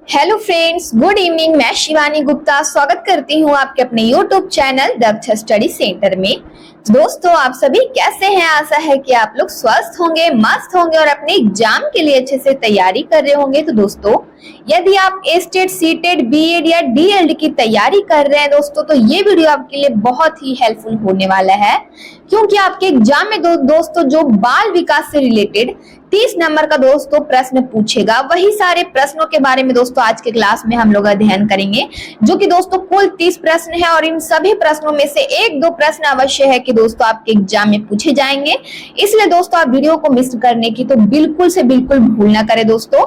Hello friends, good evening. मैं शिवानी गुप्ता स्वागत करती हूँ आपके अपने यूट्यूब चैनल दक्ष स्टडी सेंटर में। दोस्तों, आप सभी कैसे हैं? आशा है कि आप लोग स्वस्थ होंगे, मस्त होंगे और अपने एग्जाम के लिए अच्छे से तैयारी कर रहे होंगे। तो दोस्तों, यदि आप एस्टेट, सीटेट, बीएड या डीएलडी की तैयारी कर रहे हैं दोस्तों, तो ये वीडियो आपके लिए बहुत ही हेल्पफुल होने वाला है, क्योंकि आपके एग्जाम में दोस्तों जो बाल विकास से रिलेटेड 30 नंबर का दोस्तों प्रश्न पूछेगा, वही सारे प्रश्नों के बारे में दोस्तों आज के क्लास में हम लोग अध्ययन करेंगे, जो कि दोस्तों कुल 30 प्रश्न है और इन सभी प्रश्नों में से एक दो प्रश्न अवश्य है कि दोस्तों आपके एग्जाम में पूछे जाएंगे। इसलिए दोस्तों आप वीडियो को मिस करने की तो बिल्कुल से बिल्कुल भूल ना करें दोस्तों।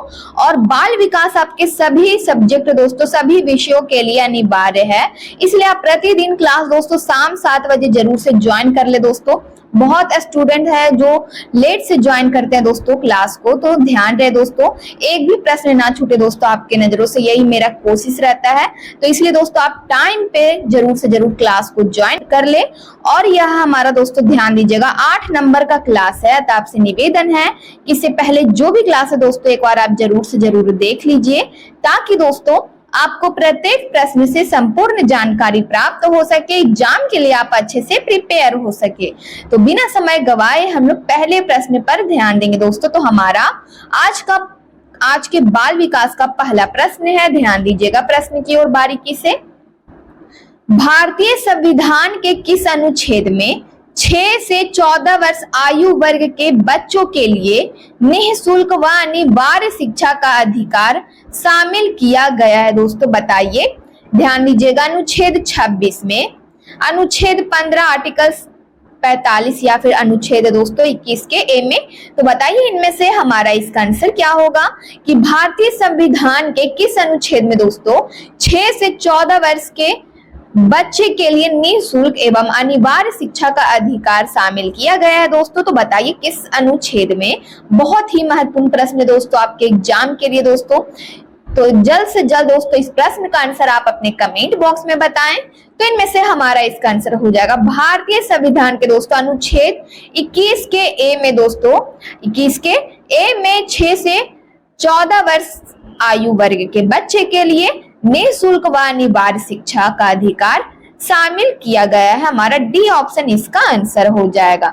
और बाल विकास आपके सभी सब्जेक्ट दोस्तों, सभी विषयों के लिए अनिवार्य है, इसलिए आप प्रतिदिन क्लास दोस्तों शाम 7 बजे जरूर से ज्वाइन कर ले दोस्तों। बहुत स्टूडेंट है जो लेट से ज्वाइन करते हैं दोस्तों क्लास को, तो ध्यान रहे दोस्तों, एक भी प्रश्न ना छूटे दोस्तों आपके नजरों से, यही मेरा कोशिश रहता है। तो इसलिए दोस्तों आप टाइम पे जरूर से जरूर क्लास को ज्वाइन कर ले। और यह हमारा दोस्तों ध्यान दीजिएगा 8 नंबर का क्लास है, तो आपसे निवेदन है कि इससे पहले जो भी क्लास है दोस्तों एक बार आप जरूर से जरूर देख लीजिए, ताकि दोस्तों आपको प्रत्येक प्रश्न से संपूर्ण जानकारी प्राप्त हो सके, एग्जाम के लिए आप अच्छे से प्रिपेयर हो सके। तो बिना समय गवाए हम लोग पहले प्रश्न पर ध्यान देंगे दोस्तों। तो हमारा आज के बाल विकास का पहला प्रश्न है, ध्यान दीजिएगा प्रश्न की ओर बारीकी से। भारतीय संविधान के किस अनुच्छेद में 6 से 14 वर्ष आयु वर्ग के बच्चों के लिए निःशुल्क व अनिवार्य शिक्षा का अधिकार शामिल किया गया है दोस्तों? बताइए। ध्यान दीजिएगा अनुच्छेद 26 में, अनुच्छेद 15 आर्टिकल 45 या फिर अनुच्छेद दोस्तों 21 के ए में। तो बताइए इनमें से हमारा इसका आंसर क्या होगा कि भारतीय संविधान के किस अनुच्छेद में दोस्तों 6 से 14 वर्ष के बच्चे के लिए निःशुल्क एवं अनिवार्य शिक्षा का अधिकार शामिल किया गया है दोस्तों? तो बताइए किस अनुच्छेद में। बहुत ही महत्वपूर्ण प्रश्न है दोस्तों आपके एग्जाम के लिए दोस्तों। तो जल्द से जल्द दोस्तों इस प्रश्न का आंसर आप अपने कमेंट बॉक्स में बताएं। तो इनमें से हमारा इसका आंसर हो जाएगा भारतीय संविधान के दोस्तों अनुच्छेद 21 के ए में दोस्तों, 21 के ए में 6 से 14 वर्ष आयु वर्ग के बच्चे के लिए निःशुल्क व अनिवार्य शिक्षा का अधिकार शामिल किया गया है। हमारा डी ऑप्शन इसका आंसर हो जाएगा।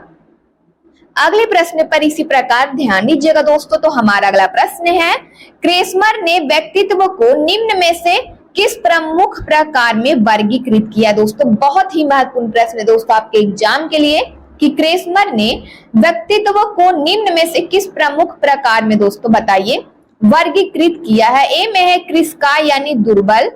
अगले प्रश्न पर इसी प्रकार ध्यान दीजिएगा दोस्तों। तो हमारा अगला प्रश्न है, क्रेस्मर ने व्यक्तित्व को निम्न में से किस प्रमुख प्रकार में वर्गीकृत किया दोस्तों? बहुत ही महत्वपूर्ण प्रश्न है दोस्तों आपके एग्जाम के लिए कि क्रेस्मर ने व्यक्तित्व को निम्न में से किस प्रमुख प्रकार में दोस्तों बताइए वर्गीकृत किया है। ए में है क्रिस्का यानी दुर्बल,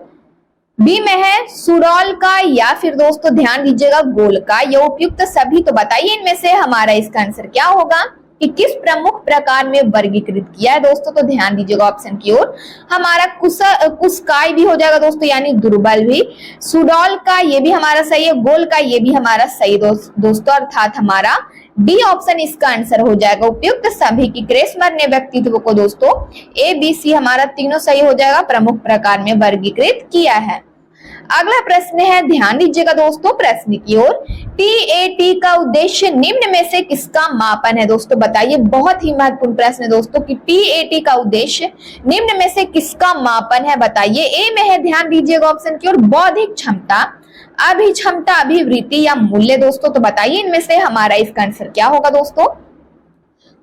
बी में है सुडौल का, या फिर दोस्तों ध्यान दीजिएगा गोल का, ये उपयुक्त सभी। तो बताइए इनमें से हमारा इसका आंसर क्या होगा कि किस प्रमुख प्रकार में वर्गीकृत किया है दोस्तों? तो ध्यान दीजिएगा ऑप्शन की ओर। हमारा कुस्काई भी हो जाएगा दोस्तों यानी दुर्बल भी, सुडौल का ये भी हमारा सही है, गोल का ये भी हमारा सही दोस्तों, अर्थात हमारा डी ऑप्शन इसका आंसर हो जाएगा उपयुक्त सभी की। क्रेस्मर ने व्यक्तित्व को दोस्तों ए बी सी हमारा तीनों सही हो जाएगा, प्रमुख प्रकार में वर्गीकृत किया है। अगला प्रश्न है, ध्यान दीजिएगा दोस्तों प्रश्न की ओर। टीएटी का उद्देश्य निम्न में से किसका मापन है दोस्तों? बताइए। बहुत ही महत्वपूर्ण प्रश्न है दोस्तों कि टीएटी का उद्देश्य निम्न में से किसका मापन है? बताइए। ए में है, ध्यान दीजिएगा ऑप्शन की ओर, बौद्धिक क्षमता, अभिक्षमता, अभिवृत्ति या मूल्य दोस्तों? तो बताइए इनमें से हमारा इसका आंसर क्या होगा दोस्तों?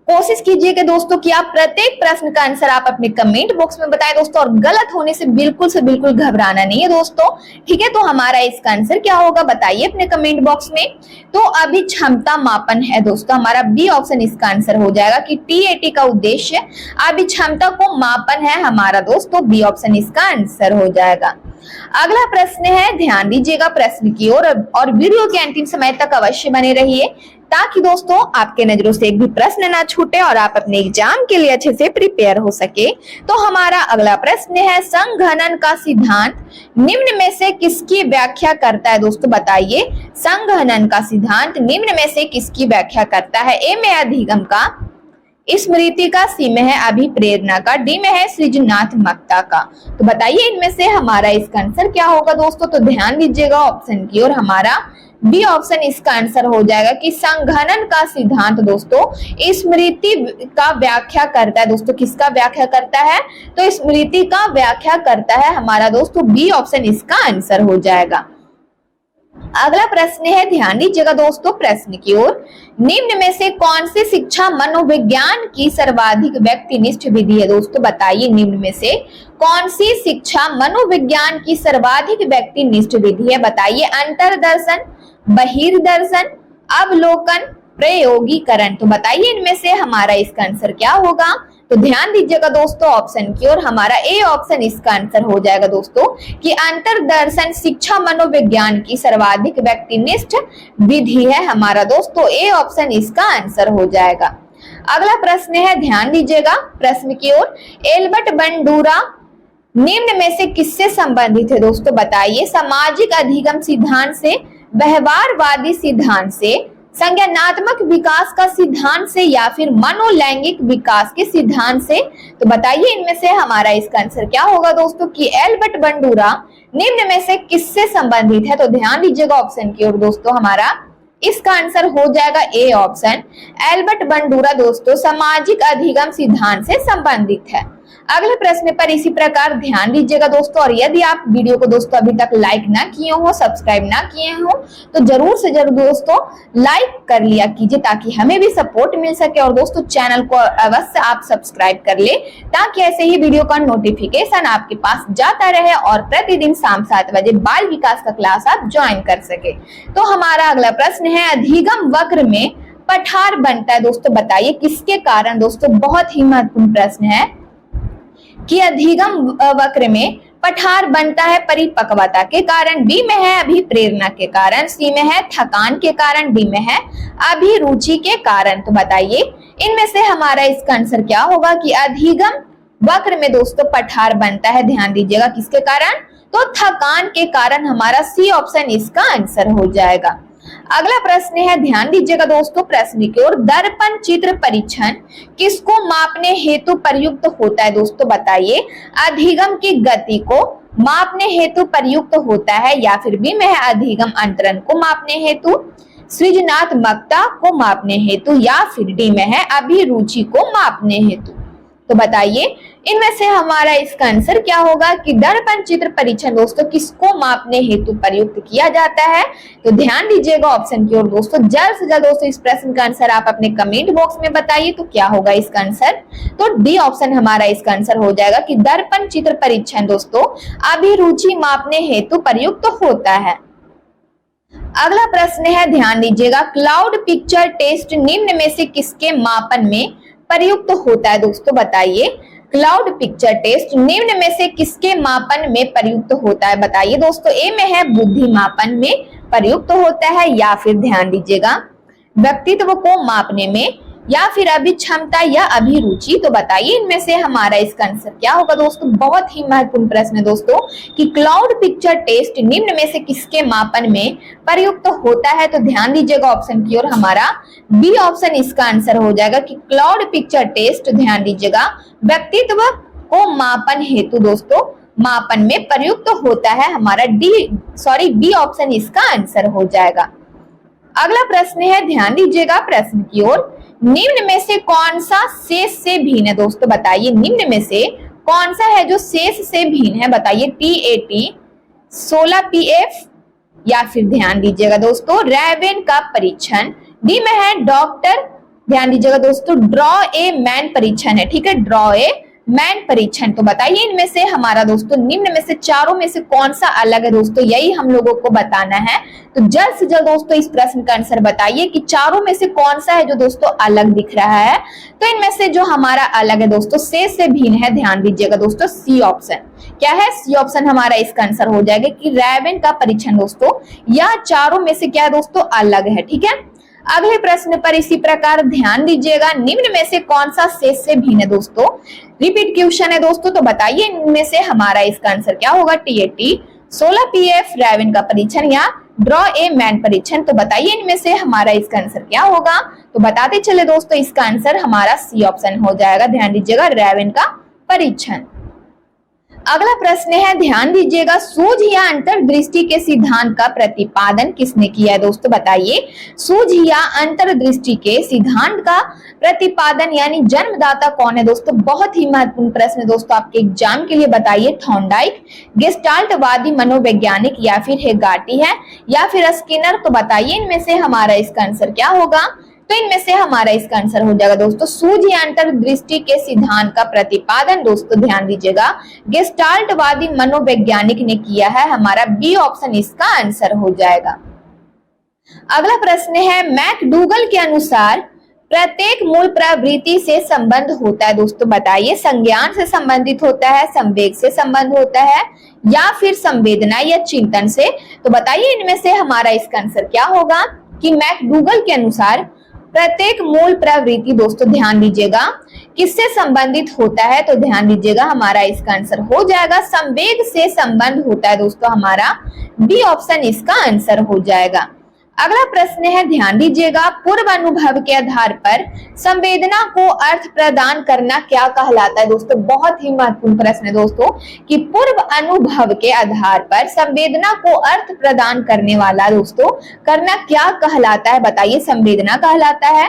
कोशिश कीजिएगा दोस्तों कि आप प्रत्येक प्रश्न का आंसर आप अपने कमेंट बॉक्स में बताएं दोस्तों, और गलत होने से बिल्कुल घबराना नहीं है दोस्तों, ठीक है? तो हमारा इसका आंसर क्या होगा बताइए अपने कमेंट बॉक्स में। तो अभिक्षमता मापन है दोस्तों, हमारा बी ऑप्शन इसका आंसर हो जाएगा कि टीएटी का उद्देश्य अभिक्षमता को मापन है हमारा दोस्तों, बी ऑप्शन इसका आंसर हो जाएगा। अगला प्रश्न है, ध्यान दीजिएगा प्रश्न की ओर और वीडियो के अंतिम समय तक अवश्य बने रहिए, ताकि दोस्तों आपके नजरों से एक भी प्रश्न ना छूटे और आप अपने एग्जाम के लिए अच्छे से प्रिपेयर हो सके। तो हमारा अगला प्रश्न है, संघनन का सिद्धांत निम्न में से किसकी व्याख्या करता है दोस्तों? बताइए। संघनन का सिद्धांत निम्न में से किसकी व्याख्या करता है? ए में अधिगम का, स्मृति का, सी में है अभिप्रेरणा का, डी में है सृजनात्मकता का। तो बताइए इनमें से हमारा इसका आंसर क्या होगा दोस्तों? तो ध्यान दीजिएगा ऑप्शन की ओर, हमारा बी ऑप्शन इसका आंसर हो जाएगा कि संघनन का सिद्धांत दोस्तों स्मृति का व्याख्या करता है। दोस्तों किसका व्याख्या करता है? तो स्मृति का व्याख्या करता है हमारा दोस्तों बी ऑप्शन इसका आंसर हो जाएगा। अगला प्रश्न है, ध्यान दीजिएगा दोस्तों प्रश्न की ओर। निम्न में से कौन सी शिक्षा मनोविज्ञान की सर्वाधिक व्यक्तिनिष्ठ विधि है? दोस्तों बताइए निम्न में से कौन सी शिक्षा मनोविज्ञान की सर्वाधिक व्यक्तिनिष्ठ विधि है? बताइए। अंतर्दर्शन, बहिर्दर्शन, अवलोकन, प्रयोगीकरण। तो बताइए इनमें से हमारा इसका आंसर क्या होगा? तो ध्यान दीजिएगा दोस्तों ऑप्शन की ओर, हमारा ए ऑप्शन इसका आंसर हो जाएगा दोस्तों कि अंतर्दर्शन शिक्षा मनोविज्ञान की सर्वाधिक व्यक्तिनिष्ठ विधि है हमारा दोस्तों, ए ऑप्शन इसका आंसर हो जाएगा। अगला प्रश्न है, ध्यान दीजिएगा प्रश्न की ओर। एल्बर्ट बंडूरा निम्न में से किससे संबंधित है? दोस्तों बताइए। सामाजिक अधिगम सिद्धांत से, व्यवहारवादी सिद्धांत से, संज्ञानात्मक विकास का सिद्धांत से, या फिर मनोलैंगिक विकास के सिद्धांत से? तो बताइए इनमें से हमारा इसका आंसर क्या होगा दोस्तों कि एल्बर्ट बंडूरा निम्न में से किससे संबंधित है? तो ध्यान दीजिएगा ऑप्शन की ओर दोस्तों, हमारा इसका आंसर हो जाएगा ए ऑप्शन। एल्बर्ट बंडूरा दोस्तों सामाजिक अधिगम सिद्धांत से संबंधित है। अगले प्रश्न पर इसी प्रकार ध्यान दीजिएगा दोस्तों, और यदि आप वीडियो को दोस्तों अभी तक लाइक ना किए हो, सब्सक्राइब ना किए हो, तो जरूर से जरूर दोस्तों लाइक कर लिया कीजिए ताकि हमें भी सपोर्ट मिल सके। और दोस्तों चैनल को अवश्य आप सब्सक्राइब कर ले ताकि ऐसे ही वीडियो का नोटिफिकेशन आपके पास जाता रहे और प्रतिदिन शाम 7 बजे बाल विकास का क्लास आप ज्वाइन कर सके। तो हमारा अगला प्रश्न है, अधिगम वक्र में पठार बनता है। दोस्तों बताइए किसके कारण? दोस्तों बहुत ही महत्वपूर्ण प्रश्न है कि अधिगम वक्र में पठार बनता है परिपक्वता के कारण, बी में है अभिप्रेरणा के कारण, सी में है थकान के कारण, डी में है अभिरुचि के कारण। तो बताइए इनमें से हमारा इसका आंसर क्या होगा कि अधिगम वक्र में दोस्तों पठार बनता है, ध्यान दीजिएगा किसके कारण? तो थकान के कारण, हमारा सी ऑप्शन इसका आंसर हो जाएगा। अगला प्रश्न है, ध्यान दीजिएगा दोस्तों प्रश्न की ओर। दर्पण चित्र परीक्षण किसको मापने हेतु प्रयुक्त होता है? दोस्तों बताइए। अधिगम की गति को मापने हेतु प्रयुक्त होता है, या फिर बी में है अधिगम अंतरण को मापने हेतु, सृजनात्मकता को मापने हेतु, या फिर डी में है अभिरुचि को मापने हेतु। तो बताइए इनमें से हमारा इसका आंसर क्या होगा कि दर्पण चित्र परीक्षण दोस्तों किसको मापने हेतु प्रयुक्त किया जाता है? तो ध्यान दीजिएगा ऑप्शन की ओर दोस्तों। जल्द से जल्द दोस्तों इस प्रश्न का आंसर आप अपने कमेंट बॉक्स में बताइए तो क्या होगा इसका आंसर? तो डी ऑप्शन हमारा इसका आंसर हो जाएगा कि दर्पण चित्र परीक्षण दोस्तों अभिरुचि मापने हेतु प्रयुक्त होता है। अगला प्रश्न है, ध्यान दीजिएगा। क्लाउड पिक्चर टेस्ट निम्न में से किसके मापन में प्रयुक्त होता है? दोस्तों बताइए। क्लाउड पिक्चर टेस्ट निम्न में से किसके मापन में प्रयुक्त होता है? बताइए दोस्तों। ए में है बुद्धि मापन में प्रयुक्त होता है, या फिर ध्यान दीजिएगा व्यक्तित्व को मापने में, या फिर अभिक्षमता या अभिरुचि। तो बताइए इनमें से हमारा इसका आंसर क्या होगा दोस्तों? बहुत ही महत्वपूर्ण प्रश्न है दोस्तों कि क्लाउड पिक्चर टेस्ट निम्न में से किसके मापन में प्रयुक्त होता है? तो ध्यान दीजिएगा ऑप्शन की ओर, हमारा बी ऑप्शन इसका आंसर हो जाएगा कि क्लाउड पिक्चर टेस्ट ध्यान दीजिएगा व्यक्तित्व को मापन हेतु दोस्तों मापन में प्रयुक्त होता है, हमारा बी ऑप्शन इसका आंसर हो जाएगा। अगला प्रश्न है, ध्यान दीजिएगा प्रश्न की ओर। निम्न में से कौन सा शेष से भिन्न है? दोस्तों बताइए निम्न में से कौन सा है जो शेष से भिन्न है? बताइए। TAT, 16PF, या फिर ध्यान दीजिएगा दोस्तों रैवेन का परीक्षण, डी में है डॉक्टर, ध्यान दीजिएगा दोस्तों ड्रॉ ए मैन परीक्षण है, ठीक है, ड्रॉ ए मैन परीक्षण। तो बताइए इनमें से हमारा दोस्तों निम्न में से चारों में से कौन सा अलग है? दोस्तों यही हम लोगों को बताना है। तो जल्द से जल्द दोस्तों इस प्रश्न का आंसर बताइए कि चारों में से कौन सा है जो दोस्तों अलग दिख रहा है? तो इनमें से जो हमारा अलग है दोस्तों शेष से भिन्न है, ध्यान दीजिएगा दोस्तों सी ऑप्शन। क्या है? सी ऑप्शन हमारा इसका आंसर हो जाएगा कि रैवेन का परीक्षण दोस्तों यह चारों में से क्या है दोस्तों अलग है, ठीक है। अगले प्रश्न पर इसी प्रकार ध्यान दीजिएगा। निम्न में से कौन सा शेष से भिन्न है? दोस्तों रिपीट क्वेश्चन है दोस्तों। तो बताइए इनमें से हमारा इसका आंसर क्या होगा? TAT, 16PF रैवेन का परीक्षण, या ड्रॉ ए मैन परीक्षण। तो बताइए इनमें से हमारा इसका आंसर क्या होगा? तो बताते चले दोस्तों इसका आंसर हमारा सी ऑप्शन हो जाएगा, ध्यान दीजिएगा रैवेन का परीक्षण। अगला प्रश्न है, ध्यान दीजिएगा, सूझ या अंतर्दृष्टि के सिद्धांत का प्रतिपादन किसने किया है दोस्तों बताइए। सूझ या अंतर्दृष्टि के सिद्धांत का प्रतिपादन यानी जन्मदाता कौन है दोस्तों। बहुत ही महत्वपूर्ण प्रश्न है दोस्तों आपके एग्जाम के लिए। बताइए, थॉर्नडाइक, गेस्टाल्टवादी मनोवैज्ञानिक या फिर हेगार्टी है या फिर स्किनर। तो बताइए इनमें से हमारा इसका आंसर क्या होगा। तो इनमें से हमारा इसका आंसर हो जाएगा दोस्तों सूझ या अंतर्दृष्टि के सिद्धांत का प्रतिपादन दोस्तों ध्यान दीजिएगा गेस्टाल्टवादी मनोवैज्ञानिक ने किया है। हमारा बी ऑप्शन इसका आंसर हो जाएगा। अगला प्रश्न है, मैकडूगल के अनुसार प्रत्येक मूल प्रवृत्ति से संबंध होता है दोस्तों बताइए। संज्ञान से संबंधित होता है, संवेग से संबंध होता है या फिर संवेदना या चिंतन से। तो बताइए इनमें से हमारा इसका आंसर क्या होगा कि मैकडूगल के अनुसार प्रत्येक मूल प्रवृत्ति दोस्तों ध्यान दीजिएगा किससे संबंधित होता है। तो ध्यान दीजिएगा हमारा इसका आंसर हो जाएगा संवेग से संबंध होता है दोस्तों। हमारा बी ऑप्शन इसका आंसर हो जाएगा। अगला प्रश्न है, ध्यान दीजिएगा, पूर्व अनुभव के आधार पर संवेदना को अर्थ प्रदान करना क्या कहलाता है दोस्तों। बहुत ही महत्वपूर्ण प्रश्न है दोस्तों कि पूर्व अनुभव के आधार पर संवेदना को अर्थ प्रदान करने वाला दोस्तों करना क्या कहलाता है बताइए। संवेदना कहलाता है,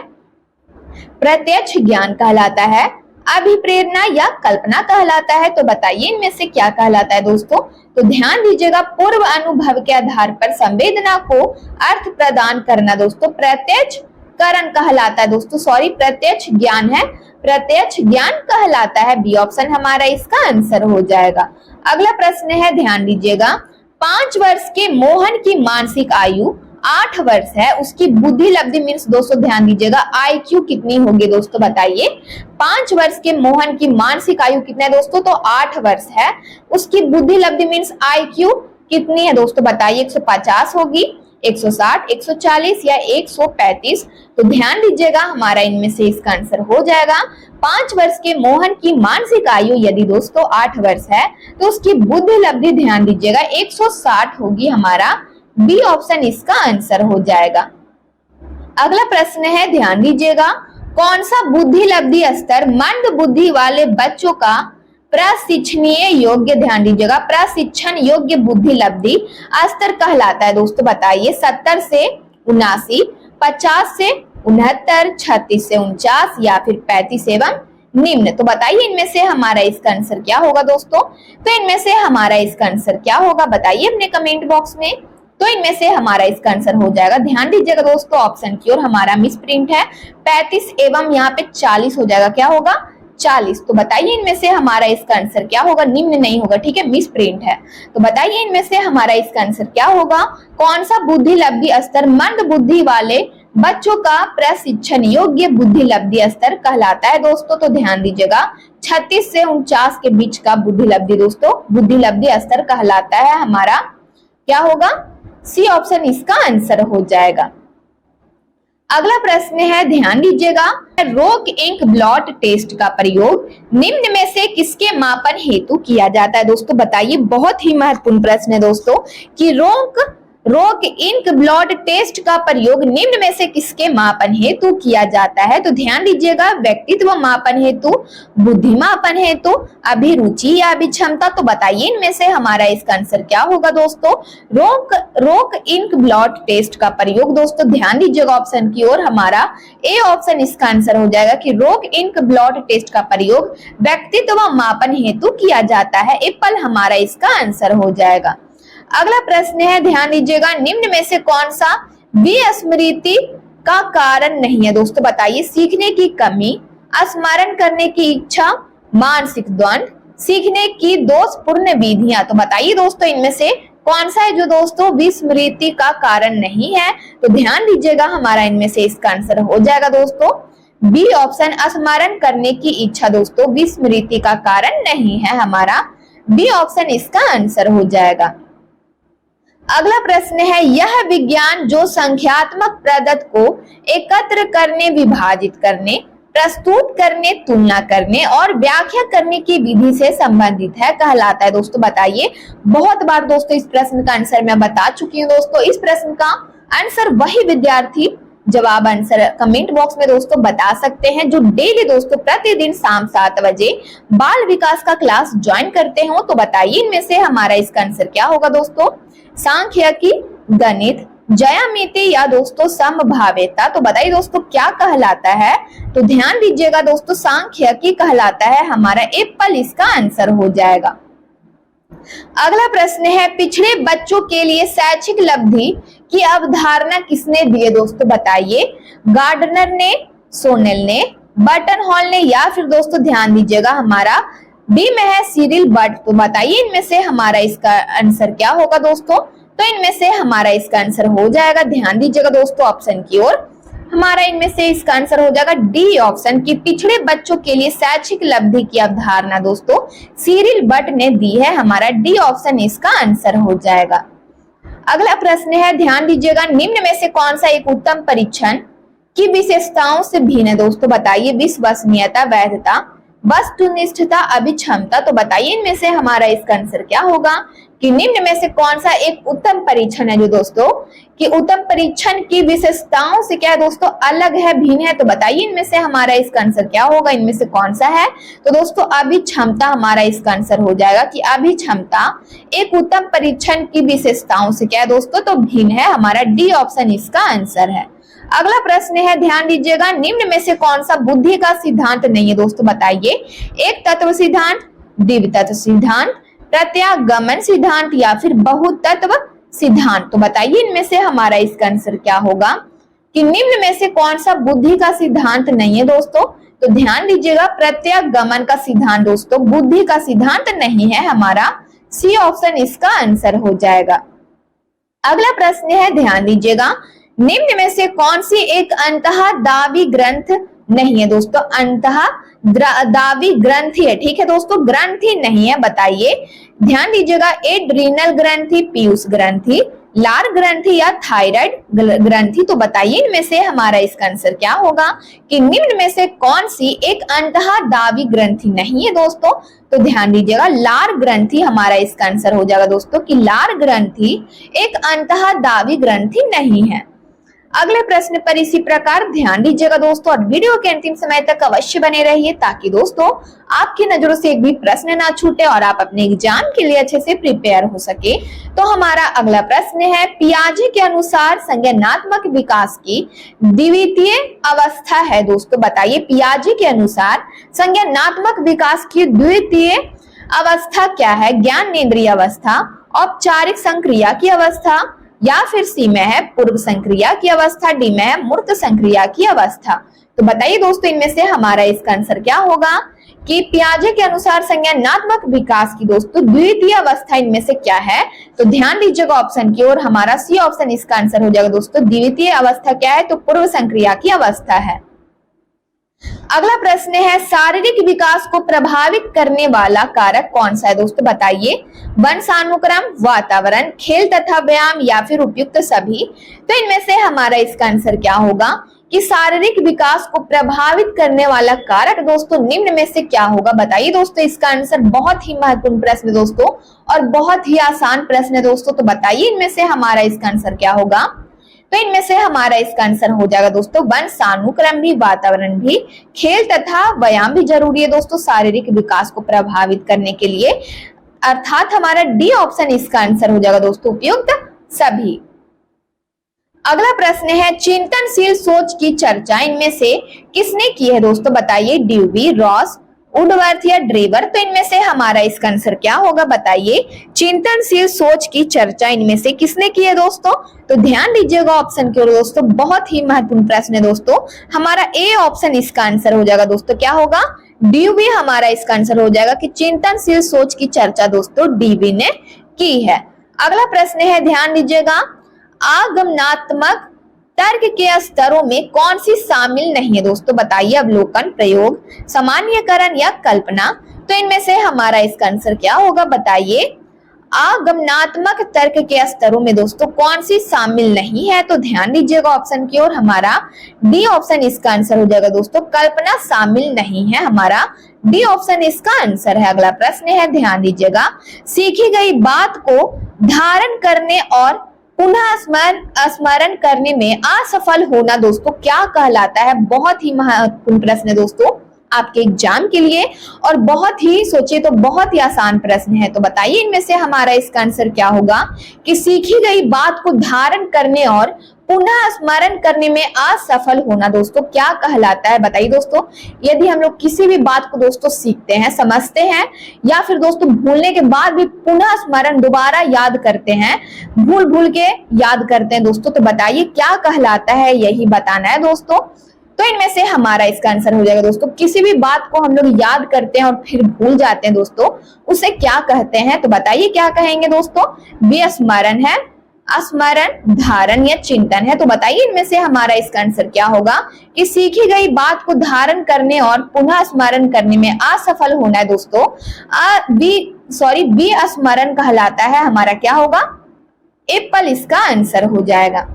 प्रत्यक्ष ज्ञान कहलाता है, अभिप्रेरणा या कल्पना कहलाता है। तो बताइए इनमें से क्या कहलाता है दोस्तों। तो ध्यान दीजिएगा, पूर्व अनुभव के आधार पर संवेदना को अर्थ प्रदान करना दोस्तों प्रत्यक्ष करण कहलाता है दोस्तों। सॉरी, प्रत्यक्ष ज्ञान है, प्रत्यक्ष ज्ञान कहलाता है। बी ऑप्शन हमारा इसका आंसर हो जाएगा। अगला प्रश्न है, ध्यान दीजिएगा, 5 वर्ष के मोहन की मानसिक आयु 8 वर्ष है, उसकी बुद्धि लब्धि मीन्स दोस्तों ध्यान दीजिएगा IQ कितनी होगी दोस्तों बताइए। 5 वर्ष के मोहन की मानसिक आयु कितना है दोस्तों। तो 8 वर्ष है, उसकी बुद्धि लब्धि मीन्स IQ कितनी है दोस्तों बताइए। 150 होगी, 160, 140 या 135। तो ध्यान दीजिएगा हमारा इनमें से इसका आंसर हो जाएगा 5 वर्ष के मोहन की मानसिक आयु यदि दोस्तों 8 वर्ष है तो उसकी बुद्धि लब्धि ध्यान दीजिएगा 160 होगी। हमारा बी ऑप्शन इसका आंसर हो जाएगा। अगला प्रश्न है, ध्यान दीजिएगा, कौन सा बुद्धि लब्धि स्तर मंद बुद्धि वाले बच्चों का प्रशिक्षणीय योग्य, ध्यान दीजिएगा, प्रशिक्षण योग्य बुद्धि लब्धि स्तर कहलाता है दोस्तों बताइए। 70 से 79, 50 से 69, 36 से 49 या फिर 35 एवं निम्न। तो बताइए इनमें से हमारा इसका आंसर क्या होगा दोस्तों। तो इनमें से हमारा इसका आंसर क्या होगा बताइए अपने कमेंट बॉक्स में। तो इनमें से हमारा इसका आंसर हो जाएगा, ध्यान दीजिएगा दोस्तों, ऑप्शन की ओर हमारा मिस प्रिंट है 35 एवं यहाँ पे 40 हो जाएगा। क्या होगा 40। तो बताइए इनमें से हमारा इसका आंसर क्या होगा। निम्न नहीं होगा, ठीक है, मिस प्रिंट है। तो बताइए इनमें से हमारा इसका आंसर क्या होगा। कौन सा बुद्धि लब्धि स्तर मंद बुद्धि वाले बच्चों का प्रशिक्षण योग्य बुद्धि लब्धि स्तर कहलाता है दोस्तों। तो ध्यान दीजिएगा 36 से 49 के बीच का बुद्धि लब्धि दोस्तों बुद्धि लब्धि स्तर कहलाता है। हमारा क्या होगा, सी ऑप्शन इसका आंसर हो जाएगा। अगला प्रश्न है, ध्यान दीजिएगा, रोक इंक ब्लॉट टेस्ट का प्रयोग निम्न में से किसके मापन हेतु किया जाता है दोस्तों बताइए। बहुत ही महत्वपूर्ण प्रश्न है दोस्तों कि रोक इंक ब्लॉट टेस्ट का प्रयोग निम्न में से किसके मापन हेतु किया जाता है। तो ध्यान दीजिएगा, व्यक्तित्व मापन हेतु, बुद्धि मापन हेतु, अभिरुचि या अभिक्षमता। तो बताइए इनमें से हमारा इसका आंसर क्या होगा दोस्तों। रोक इंक ब्लॉट टेस्ट का प्रयोग दोस्तों ध्यान दीजिएगा ऑप्शन की ओर हमारा ए ऑप्शन इसका आंसर हो जाएगा कि रोक इंक ब्लॉट टेस्ट का प्रयोग व्यक्तित्व मापन हेतु किया जाता है। एप्पल हमारा इसका आंसर हो जाएगा। अगला प्रश्न है, ध्यान दीजिएगा, निम्न में से कौन सा विस्मृति का कारण नहीं है दोस्तों बताइए। सीखने की कमी, स्मरण करने की इच्छा, मानसिक द्वंद, सीखने की दोषपूर्ण विधियां। तो बताइए दोस्तों इनमें से कौन सा है जो दोस्तों विस्मृति का कारण नहीं है। तो ध्यान दीजिएगा हमारा इनमें से इसका आंसर हो जाएगा दोस्तों बी ऑप्शन, स्मरण करने की इच्छा दोस्तों विस्मृति का कारण नहीं है। हमारा बी ऑप्शन इसका आंसर हो जाएगा। अगला प्रश्न है, यह विज्ञान जो संख्यात्मक प्रदत्त को एकत्र करने, विभाजित करने, प्रस्तुत करने, तुलना करने और व्याख्या करने की विधि से संबंधित है कहलाता है दोस्तों बताइए। बहुत बार दोस्तों इस प्रश्न का आंसर मैं बता चुकी हूँ दोस्तों। इस प्रश्न का आंसर वही विद्यार्थी जवाब आंसर कमेंट बॉक्स में दोस्तों बता सकते हैं। जो डेली दोस्तों प्रतिदिन शाम 7 बजे बाल विकास का क्लास ज्वाइन करते हो, तो बताइए इनमें से हमारा इसका आंसर क्या होगा दोस्तों? सांख्यिकी, गणित, ज्यामिति या दोस्तों समभाव्यता। तो बताइए दोस्तों क्या कहलाता है? तो ध्यान दीजिएगा दोस्तों, सांख्यिकी कहलाता है हमारा एप्पल इसका आंसर हो जाएगा। अगला प्रश्न है, पिछड़े बच्चों के लिए शैक्षिक उपलब्धि की अवधारणा किसने दी है दोस्तों? बताइए, गार्डनर ने, सोनेल ने, बर्टन हॉल ने या फिर दोस्तों ध्यान दीजिएगा हमारा बी में है सिरिल बट। तो बताइए इनमें से हमारा इसका आंसर क्या होगा दोस्तों? तो इनमें से हमारा इसका आंसर हो जाएगा, ध्यान दीजिएगा दोस्तों ऑप्शन की ओर, हमारा इनमें से इसका आंसर हो जाएगा डी ऑप्शन की पिछड़े बच्चों के लिए शैक्षिक उपलब्धि की अवधारणा दोस्तों सिरिल बट ने दी है, हमारा डी ऑप्शन इसका आंसर हो जाएगा। अगला प्रश्न है, ध्यान दीजिएगा, निम्न में से कौन सा एक उत्तम परीक्षण की विशेषताओं से भिन्न है दोस्तों? बताइए, विश्वसनीयता, वैधता, वस्तुनिष्ठता, अभिक्षमता। तो बताइए इनमें से हमारा इसका आंसर क्या होगा कि निम्न में से कौन सा एक उत्तम परीक्षण है जो दोस्तों कि उत्तम परीक्षण की विशेषताओं से क्या है दोस्तों अलग है, भिन्न है। तो बताइए इनमें से हमारा इसका आंसर क्या होगा, इनमें से कौन सा है? तो दोस्तों अभिक्षमता हमारा इसका आंसर हो जाएगा कि अभिक्षमता एक उत्तम परीक्षण की विशेषताओं से क्या है दोस्तों तो भिन्न है, हमारा डी ऑप्शन इसका आंसर है। अगला प्रश्न है, ध्यान दीजिएगा, निम्न में से कौन सा बुद्धि का सिद्धांत नहीं है दोस्तों? बताइए, एक तत्व सिद्धांत, द्वितीय तत्व सिद्धांत, प्रत्यागमन सिद्धांत या फिर बहुतत्व सिद्धांत। तो बताइए इनमें से हमारा इसका आंसर क्या होगा कि निम्न में से कौन सा बुद्धि का सिद्धांत नहीं है दोस्तों? तो ध्यान दीजिएगा, प्रत्यागमन का सिद्धांत दोस्तों बुद्धि का सिद्धांत नहीं है, हमारा सी ऑप्शन इसका आंसर हो जाएगा। अगला प्रश्न है, ध्यान दीजिएगा, निम्न में से कौन सी एक अंतः दावी ग्रंथ नहीं है दोस्तों? अंतः दावी ग्रंथि है, ठीक है दोस्तों, ग्रंथि नहीं है। बताइए, ध्यान दीजिएगा, एड्रीनल ग्रंथि, पीयूष ग्रंथि, लार ग्रंथि या थायराइड ग्रंथि। तो बताइए इनमें से हमारा इसका आंसर क्या होगा कि निम्न में से कौन सी एक अंतः दावी ग्रंथि नहीं है दोस्तों? तो ध्यान दीजिएगा, लार ग्रंथि हमारा इसका आंसर हो जाएगा दोस्तों कि लार ग्रंथि एक अंतः दावी ग्रंथि नहीं है। अगले प्रश्न पर इसी प्रकार ध्यान दीजिएगा दोस्तों और वीडियो के अंतिम समय तक अवश्य बने रहिए ताकि दोस्तों आपकी नजरों से एक भी प्रश्न ना छूटे और आप अपने एग्जाम के लिए अच्छे से प्रिपेयर हो सके। तो हमारा अगला प्रश्न है, पियाजे के अनुसार संज्ञानात्मक विकास की द्वितीय अवस्था है दोस्तों। बताइए, पियाजे के अनुसार संज्ञानात्मक विकास की द्वितीय अवस्था क्या है? ज्ञानेंद्रिय अवस्था, औपचारिक संक्रिया की अवस्था या फिर सी में है पूर्व संक्रिया की अवस्था, डी में है मूर्त संक्रिया की अवस्था। तो बताइए दोस्तों इनमें से हमारा इसका आंसर क्या होगा कि पियाजे के अनुसार संज्ञानात्मक विकास की दोस्तों द्वितीय अवस्था इनमें से क्या है? तो ध्यान दीजिएगा ऑप्शन की ओर, हमारा सी ऑप्शन इसका आंसर हो जाएगा दोस्तों। द्वितीय अवस्था क्या है? तो पूर्व संक्रिया की अवस्था है। अगला प्रश्न है, शारीरिक विकास को प्रभावित करने वाला कारक कौन सा है दोस्तों? बताइए, वंशानुक्रम, वातावरण, खेल तथा व्यायाम या फिर उपयुक्त सभी। तो इनमें से हमारा इसका आंसर क्या होगा कि शारीरिक विकास को प्रभावित करने वाला कारक दोस्तों निम्न में से क्या होगा? बताइए दोस्तों, इसका आंसर बहुत ही महत्वपूर्ण प्रश्न दोस्तों और बहुत ही आसान प्रश्न है दोस्तों। तो बताइए इनमें से हमारा इसका आंसर क्या होगा? तो इनमें से हमारा इसका आंसर हो जाएगा दोस्तों वंशानुक्रम भी, वातावरण भी, खेल तथा व्यायाम भी जरूरी है दोस्तों शारीरिक विकास को प्रभावित करने के लिए, अर्थात हमारा डी ऑप्शन इसका आंसर हो जाएगा दोस्तों उपयुक्त सभी। अगला प्रश्न है, चिंतनशील सोच की चर्चा इनमें से किसने की है दोस्तों? बताइए, ड्यूवी, रॉस, वुडवर्थ या ड्रेवर। तो इनमें से हमारा इसका आंसर क्या होगा? बताइए, चिंतनशील सोच की चर्चा इनमें से किसने की है दोस्तों? तो ध्यान दीजिएगा ऑप्शन की ओर दोस्तों, बहुत ही महत्वपूर्ण प्रश्न है दोस्तों, हमारा ए ऑप्शन इसका आंसर हो जाएगा दोस्तों। क्या होगा? ड्यूवी हमारा इसका आंसर हो जाएगा कि चिंतनशील सोच की चर्चा दोस्तों ड्यूवी ने की है। अगला प्रश्न है, ध्यान दीजिएगा, आगमनात्मक तर्क के स्तरों में कौन सी शामिल नहीं है दोस्तों? बताइए, अवलोकन, प्रयोग, सामान्यकरण या कल्पना। तो इनमें से हमारा इसका आंसर क्या होगा? बताइए, आगमनात्मक तर्क के स्तरों में दोस्तों कौन सी शामिल नहीं है? तो ध्यान दीजिएगा ऑप्शन की ओर, हमारा डी ऑप्शन इसका आंसर हो जाएगा दोस्तों, कल्पना शामिल नहीं है, हमारा डी ऑप्शन इसका आंसर है। अगला प्रश्न है, ध्यान दीजिएगा, सीखी गई बात को धारण करने और पुनः स्मरण करने में असफल होना दोस्तों क्या कहलाता है? बहुत ही महत्वपूर्ण प्रश्न है दोस्तों आपके एग्जाम के लिए, और बहुत ही सोचिए तो बहुत ही आसान प्रश्न है। तो बताइए इनमें से हमारा इसका आंसर क्या होगा कि सीखी गई बात को धारण करने और पुनः स्मरण करने में असफल होना दोस्तों क्या कहलाता है? बताइए दोस्तों, यदि हम लोग किसी भी बात को दोस्तों सीखते हैं, समझते हैं, या फिर दोस्तों भूलने के बाद भी पुनः स्मरण दोबारा याद करते हैं, भूल भूल के याद करते हैं दोस्तों, तो बताइए क्या कहलाता है? यही बताना है दोस्तों। तो इनमें से हमारा इसका आंसर हो जाएगा दोस्तों, किसी भी बात को हम लोग याद करते हैं और फिर भूल जाते हैं दोस्तों, उसे क्या कहते हैं? तो बताइए क्या कहेंगे दोस्तों? विस्मरण है, स्मरण, धारण या चिंतन है। तो बताइए इनमें से हमारा इसका आंसर क्या होगा कि सीखी गई बात को धारण करने और पुनः स्मरण करने में असफल होना है दोस्तों, विस्मरण कहलाता है। हमारा क्या होगा? एप्पल इसका आंसर हो जाएगा।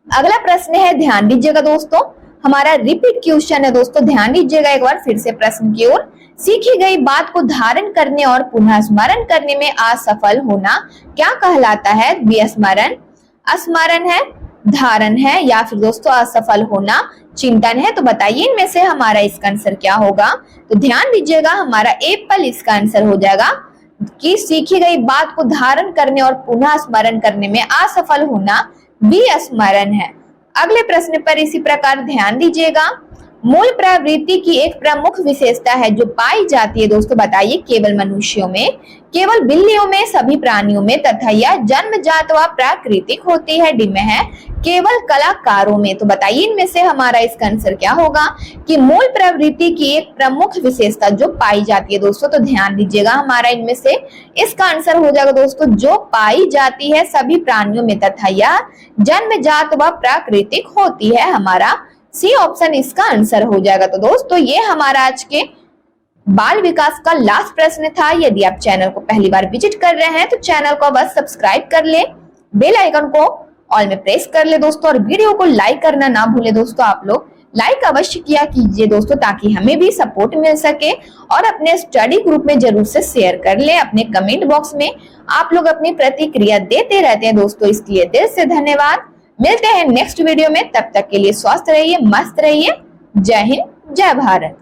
अगला प्रश्न है, ध्यान दीजिएगा दोस्तों, हमारा रिपीट क्वेश्चन है दोस्तों, ध्यान दीजिएगा एक बार फिर से प्रश्न की ओर। सीखी गई बात को धारण करने और पुनः स्मरण करने में असफल होना क्या कहलाता है? विस्मरण, स्मरण है, धारण है, या फिर दोस्तों असफल होना चिंतन है। तो बताइए इनमें से हमारा इसका आंसर क्या होगा? तो ध्यान दीजिएगा, हमारा एप्पल इसका आंसर हो जाएगा कि सीखी गई बात को धारण करने और पुनः स्मरण करने में असफल होना विस्मरण है। अगले प्रश्न पर इसी प्रकार ध्यान दीजिएगा, मूल प्रवृत्ति की एक प्रमुख विशेषता है जो पाई जाती है दोस्तों, बताइए केवल मनुष्यों में, केवल बिल्लियों में, सभी प्राणियों में, तथा यह जन्मजात व प्राकृतिक होती है। डी में है केवल कलाकारों में। तो बताइए इनमें से हमारा इसका आंसर क्या होगा कि मूल प्रवृत्ति की एक प्रमुख विशेषता जो पाई जाती है दोस्तों। तो ध्यान दीजिएगा, हमारा इनमें से इसका आंसर हो जाएगा दोस्तों जो पाई जाती है सभी प्राणियों में, तथा यह जन्मजात व प्राकृतिक होती है। हमारा सी ऑप्शन इसका आंसर हो जाएगा। तो दोस्तों ये हमारा आज के बाल विकास का लास्ट प्रश्न था। यदि आप चैनल को पहली बार विजिट कर रहे हैं तो चैनल को बस सब्सक्राइब कर ले, बेल आइकन को ऑल में प्रेस कर ले दोस्तों, और वीडियो को लाइक करना ना भूले दोस्तों। आप लोग लाइक अवश्य किया कीजिए दोस्तों, ताकि हमें भी सपोर्ट मिल सके, और अपने स्टडी ग्रुप में जरूर से शेयर कर ले। अपने कमेंट बॉक्स में आप लोग अपनी प्रतिक्रिया देते रहते हैं दोस्तों, इसके लिए दिल से धन्यवाद। मिलते हैं नेक्स्ट वीडियो में, तब तक के लिए स्वस्थ रहिए, मस्त रहिए। जय हिंद, जय भारत।